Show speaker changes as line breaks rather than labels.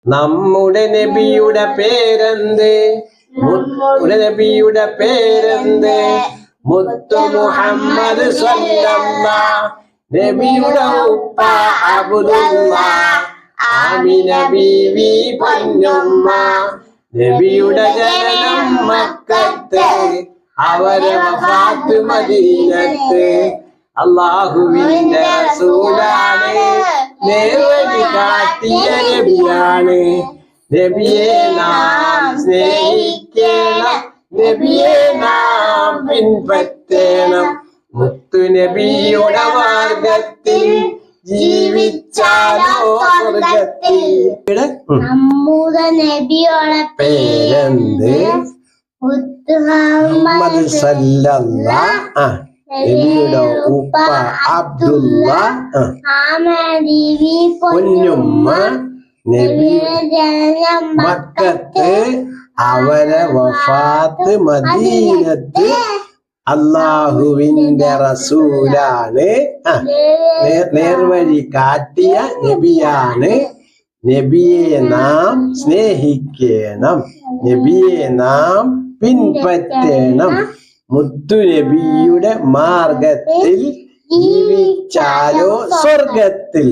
നമ്മുടെ നബിയുടെ പേരെന്ത്? നമ്മുടെ നബിയുടെ പേരെന്ത്? മുത്തു മുഹമ്മദ് സ്വല്ലല്ലാഹ്. നബിയുടെ ഉപ്പ അബ്ദുല്ലാഹ്, ആമിന ബീവി പൊന്നുമ്മ. നബിയുടെ ജനനം മക്കത്ത്, അവരെ വഫാത്ത് മദീനത്ത്. അല്ലാഹുവിന്റെ റസൂലാണ്, നേർവഴി കാട്ടിയ നബിയാണ്. നബിയെ നാം സ്നേഹിക്കണം, നബിയെ നാം പിൻപറ്റണം. മുത്തു നബിയുടെ മാർഗത്തിൽ ജീവിച്ചാലോ സ്വർഗത്തിൽ.
നമ്മുടെ നബിയുടെ
പേരെന്ത്? മുഹമ്മദ് സല്ലല്ലാഹ്. നബിയുടെ ഉപ്പ അബ്ദുല്ലാഹ്, പൊന്നുമ്മ. നബിയുടെ മക്കത്ത്, അവരെ വഫാത്ത് മദീനത്ത്. അല്ലാഹുവിന്റെ റസൂലാണ്, നേർവഴി കാട്ടിയ നബിയാണ്. നബിയെ നാം സ്നേഹിക്കണം, നബിയെ നാം പിൻപറ്റണം. മുത്തു നബിയുടെ മാർഗത്തിൽ ജീവിച്ചാലോ സ്വർഗത്തിൽ.